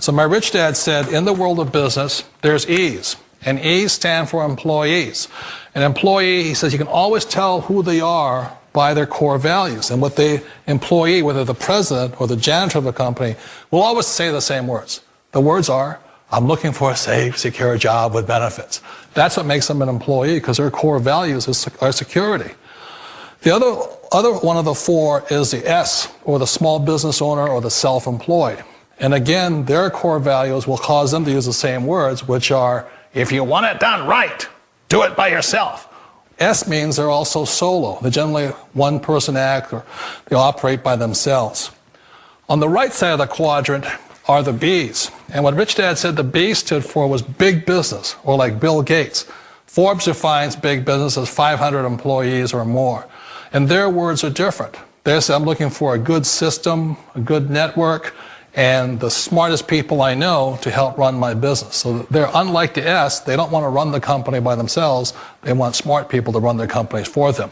So my rich dad said, in the world of business, there's E's. And E's stand for employees. An employee, he says, you can always tell who they are by their core values. And what the employee, whether the president or the janitor of the company, will always say the same words. The words are, I'm looking for a safe, secure job with benefits. That's what makes them an employee, because their core values are security. The other one of the four is the S, or the small business owner or the self-employed. And again, their core values will cause them to use the same words, which are, if you want it done right, do it by yourself. S means they're also solo. They're generally one-person act, or they operate by themselves. On the right side of the quadrant are the B's. And what Rich Dad said the B stood for was big business, or like Bill Gates. Forbes defines big business as 500 employees or more. And their words are different. They say, I'm looking for a good system, a good network, and the smartest people I know to help run my business. So they're unlike the S. They don't want to run the company by themselves. They want smart people to run their companies for them.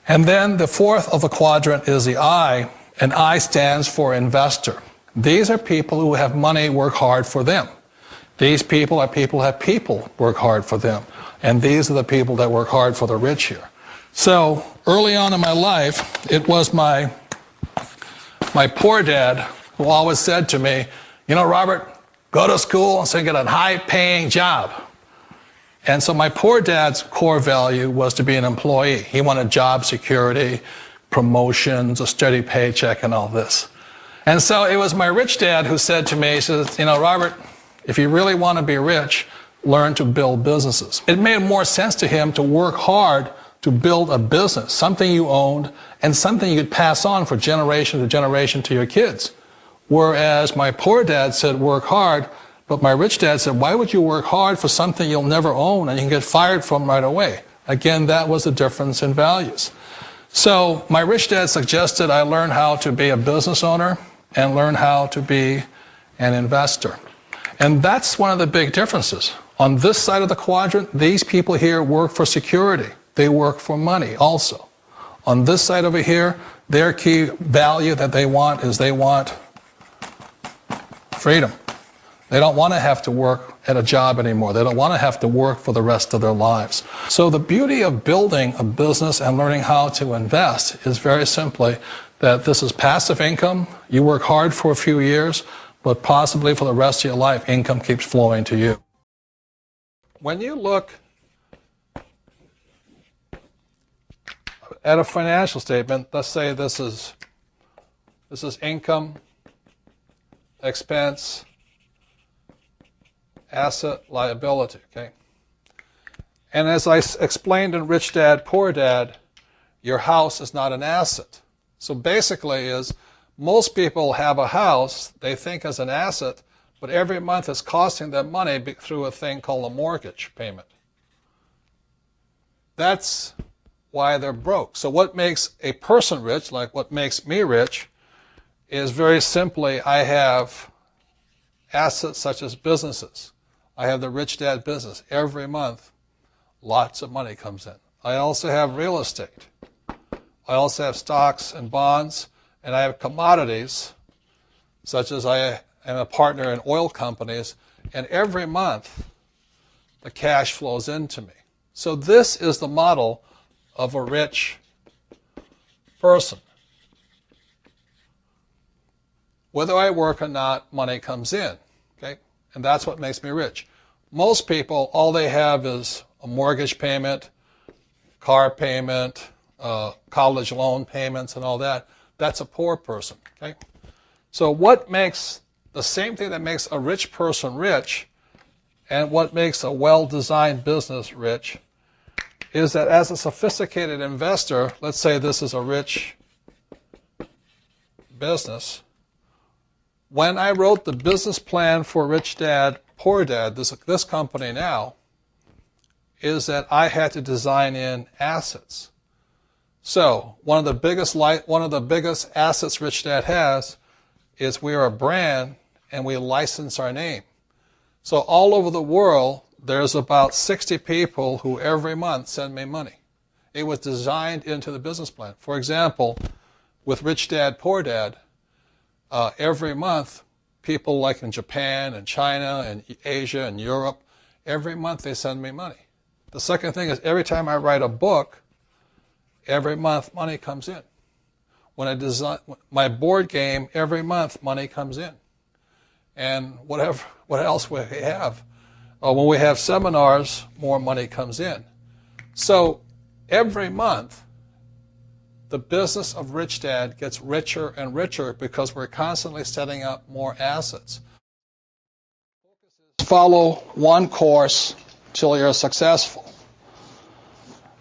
And then the fourth of the quadrant is the I, and I stands for investor. These are people who have money work hard for them. These people are people who have people work hard for them. And these are the people that work hard for the rich here. So early on in my life, it was my poor dad who always said to me, you know, Robert, go to school and so get a high-paying job. And so my poor dad's core value was to be an employee. He wanted job security, promotions, a steady paycheck, and all this. And so it was my rich dad who said to me, he says, you know, Robert, if you really want to be rich, learn to build businesses. It made more sense to him to work hard to build a business, something you owned, and something you could pass on for generation to generation to your kids. Whereas my poor dad said work hard, but my rich dad said, why would you work hard for something you'll never own and you can get fired from right away? Again, that was the difference in values. So my rich dad suggested I learn how to be a business owner and learn how to be an investor. And that's one of the big differences. On this side of the quadrant, these people here work for security. They work for money also. On this side over here, their key value that they want is they want freedom. They don't want to have to work at a job anymore. They don't want to have to work for the rest of their lives. So the beauty of building a business and learning how to invest is very simply that this is passive income. You work hard for a few years, but possibly for the rest of your life, income keeps flowing to you. When you look at a financial statement, let's say this is income, expense, asset, liability, okay? And as I explained in Rich Dad, Poor Dad, your house is not an asset. So basically is most people have a house they think as an asset, but every month it's costing them money through a thing called a mortgage payment. That's why they're broke. So what makes a person rich, like what makes me rich, is very simply I have assets such as businesses. I have the Rich Dad business. Every month, lots of money comes in. I also have real estate. I also have stocks and bonds, and I have commodities, such as I am a partner in oil companies, and every month the cash flows into me. So this is the model of a rich person. Whether I work or not, money comes in, okay? And that's what makes me rich. Most people, all they have is a mortgage payment, car payment, college loan payments and all that. That's a poor person, okay? So what makes the same thing that makes a rich person rich and what makes a well-designed business rich is that as a sophisticated investor, let's say this is a rich business, when I wrote the business plan for Rich Dad, Poor Dad, this company now, is that I had to design in assets. So one of the biggest assets Rich Dad has is we are a brand and we license our name. So all over the world, there's about 60 people who every month send me money. It was designed into the business plan. For example, with Rich Dad, Poor Dad, every month people like in Japan and China and Asia and Europe, every month they send me money. The second thing is every time I write a book, every month money comes in. When I design my board game, every month money comes in. And what else we have. When we have seminars, more money comes in. So every month, the business of Rich Dad gets richer and richer because we're constantly setting up more assets. Follow one course till you're successful.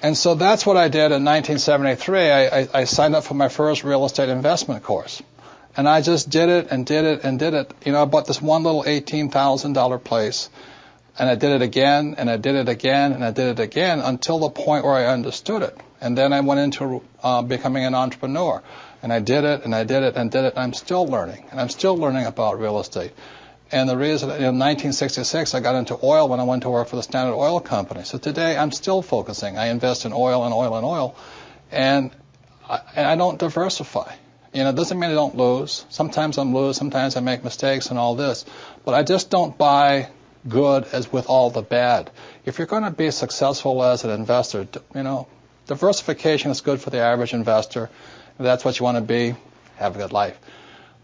And so that's what I did in 1973. I signed up for my first real estate investment course. And I just did it and did it and did it. You know, I bought this one little $18,000 place. And I did it again, and I did it again, and I did it again until the point where I understood it. And then I went into becoming an entrepreneur. And I did it, and I did it, and did it, and I'm still learning. And I'm still learning about real estate. And the reason, in 1966, I got into oil when I went to work for the Standard Oil Company. So today, I'm still focusing. I invest in oil and oil and oil, and I don't diversify. You know, it doesn't mean I don't lose. Sometimes I lose, sometimes I make mistakes and all this. But I just don't buy good as with all the bad. If you're going to be successful as an investor, you know, diversification is good for the average investor. If that's what you want to be, have a good life.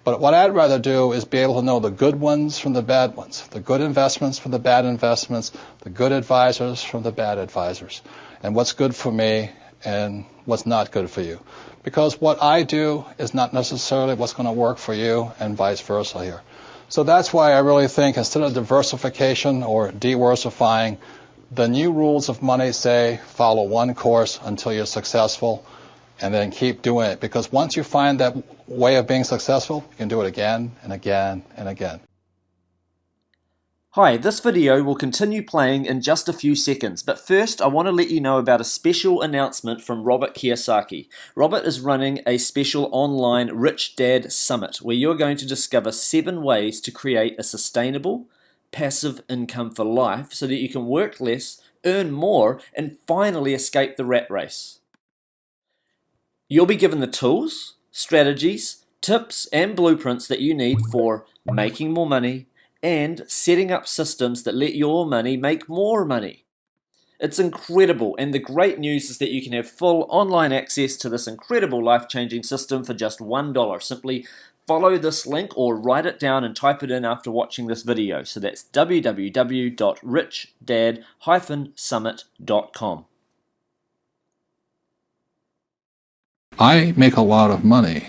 But what I'd rather do is be able to know the good ones from the bad ones, the good investments from the bad investments, the good advisors from the bad advisors, and what's good for me and what's not good for you. Because what I do is not necessarily what's going to work for you, and vice versa here. So that's why I really think instead of diversification or diversifying, the new rules of money say follow one course until you're successful, and then keep doing it. Because once you find that way of being successful, you can do it again and again and again. Hi, this video will continue playing in just a few seconds, but first I want to let you know about a special announcement from Robert Kiyosaki. Robert is running a special online Rich Dad Summit where you're going to discover 7 ways to create a sustainable, passive income for life so that you can work less, earn more, and finally escape the rat race. You'll be given the tools, strategies, tips, and blueprints that you need for making more money and setting up systems that let your money make more money. It's incredible, and the great news is that you can have full online access to this incredible life-changing system for just $1. Simply follow this link or write it down and type it in after watching this video. So that's www.richdad-summit.com. I make a lot of money,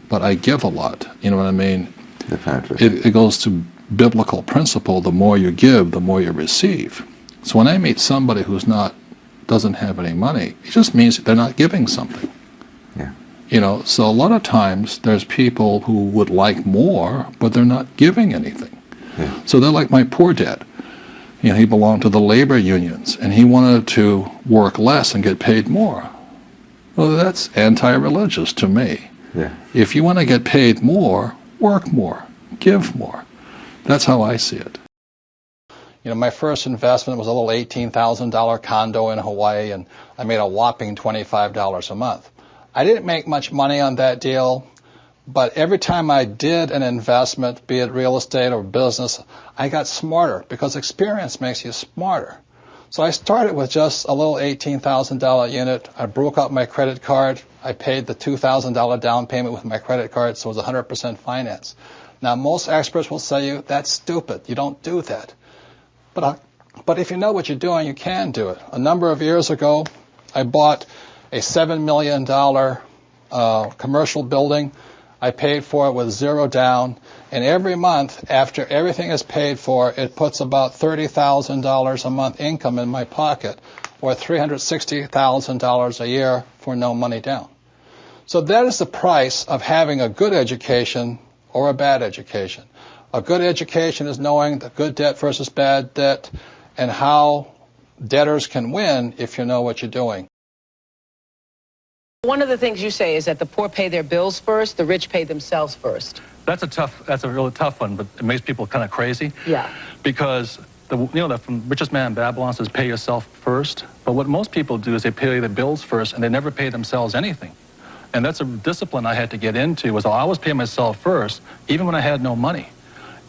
but I give a lot. You know what I mean? It goes to biblical principle: the more you give, the more you receive. So when I meet somebody who's doesn't have any money, it just means they're not giving something. Yeah. You know, so a lot of times there's people who would like more, but they're not giving anything. Yeah. So they're like my poor dad. You know, he belonged to the labor unions, and he wanted to work less and get paid more. Well, that's anti-religious to me. Yeah. If you want to get paid more, work more, give more. That's how I see it. You know, my first investment was a little $18,000 condo in Hawaii, and I made a whopping $25 a month. I didn't make much money on that deal, but every time I did an investment, be it real estate or business, I got smarter because experience makes you smarter. So I started with just a little $18,000 unit. I broke out my credit card. I paid the $2,000 down payment with my credit card, so it was 100% finance. Now, most experts will say you, that's stupid. You don't do that. But if you know what you're doing, you can do it. A number of years ago, I bought a $7 million commercial building. I paid for it with zero down. And every month, after everything is paid for, it puts about $30,000 a month income in my pocket, or $360,000 a year for no money down. So that is the price of having a good education or a bad education. A good education is knowing the good debt versus bad debt and how debtors can win if you know what you're doing. One of the things you say is that the poor pay their bills first, the rich pay themselves first. That's a really tough one, but it makes people kind of crazy. Yeah. Because the richest man in Babylon says pay yourself first. But what most people do is they pay their bills first and they never pay themselves anything. And that's a discipline I had to get into, was I always pay myself first, even when I had no money.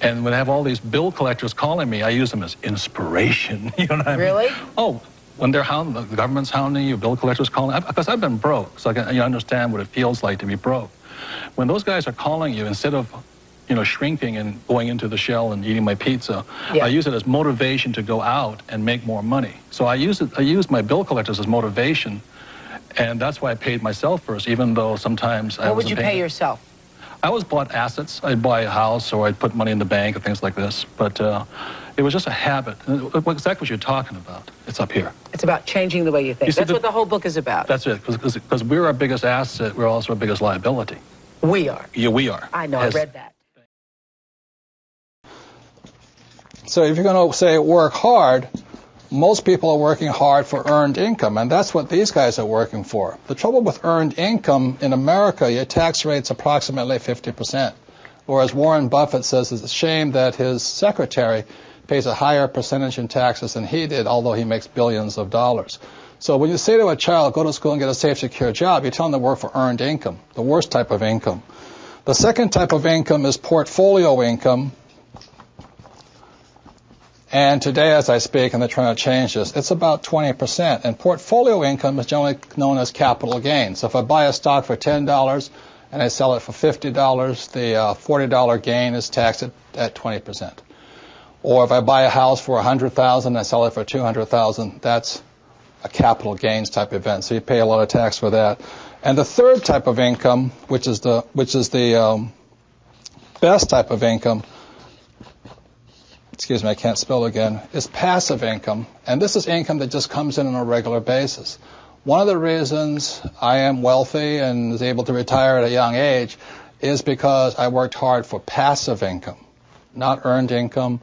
And when I have all these bill collectors calling me, I use them as inspiration. You know what I mean? Really? Oh, when they're hounding, the government's hounding you, bill collectors calling, because I've been broke, so I can understand what it feels like to be broke. When those guys are calling you, instead of shrinking and going into the shell and eating my pizza, Yeah. I use it as motivation to go out and make more money. So I use my bill collectors as motivation, and that's why I paid myself first, even though sometimes I What would wasn't you paying pay it. yourself? I always bought assets. I'd buy a house or I'd put money in the bank and things like this. But it was just a habit. Exactly what you're talking about. It's up here. It's about changing the way you think. You see, That's what the whole book is about. That's it. Because we're our biggest asset. We're also our biggest liability. We are. Yeah, we are. I know. I read that. So if you're going to say work hard, most people are working hard for earned income, and that's what these guys are working for. The trouble with earned income in America, your tax rate's approximately 50%. Whereas Warren Buffett says it's a shame that his secretary pays a higher percentage in taxes than he did, although he makes billions of dollars. So when you say to a child, go to school and get a safe, secure job, you tell them to work for earned income, the worst type of income. The second type of income is portfolio income. And today, as I speak, and they're trying to change this, it's about 20%. And portfolio income is generally known as capital gain. So if I buy a stock for $10 and I sell it for $50, the $40 gain is taxed at 20%. Or if I buy a house for $100,000 and I sell it for $200,000, that's a capital gains type event. So you pay a lot of tax for that. And the third type of income, which is the best type of income, excuse me, I can't spell again, is passive income. And this is income that just comes in on a regular basis. One of the reasons I am wealthy and is able to retire at a young age is because I worked hard for passive income, not earned income.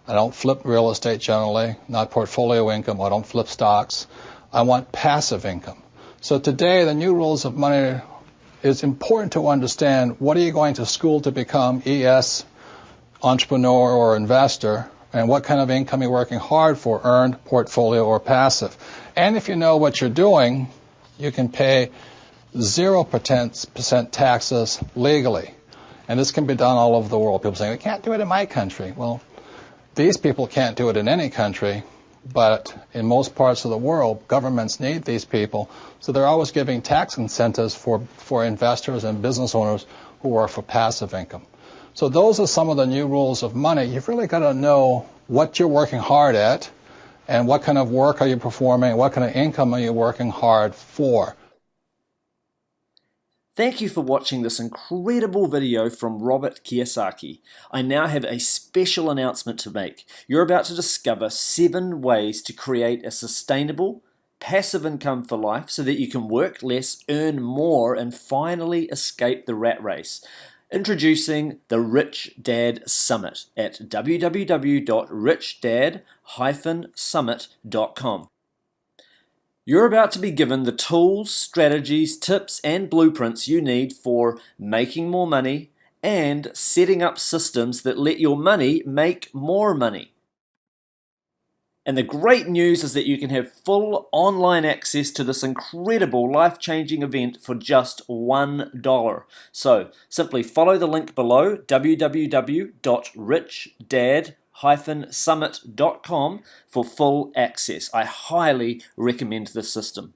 I don't flip real estate generally, not portfolio income. I don't flip stocks. I want passive income. So today, the new rules of money, it's important to understand what are you going to school to become, ES, entrepreneur or investor, and what kind of income you're working hard for, earned, portfolio, or passive. And if you know what you're doing, you can pay 0% taxes legally. And this can be done all over the world. People say, I can't do it in my country. Well, these people can't do it in any country, but in most parts of the world, governments need these people. So they're always giving tax incentives for investors and business owners who work for passive income. So those are some of the new rules of money. You've really got to know what you're working hard at and what kind of work are you performing, what kind of income are you working hard for. Thank you for watching this incredible video from Robert Kiyosaki. I now have a special announcement to make. You're about to discover 7 ways to create a sustainable, passive income for life so that you can work less, earn more, and finally escape the rat race. Introducing the Rich Dad Summit at www.richdad-summit.com. You're about to be given the tools, strategies, tips, and blueprints you need for making more money and setting up systems that let your money make more money. And the great news is that you can have full online access to this incredible life-changing event for just $1. So simply follow the link below, www.richdad-summit.com, for full access. I highly recommend this system.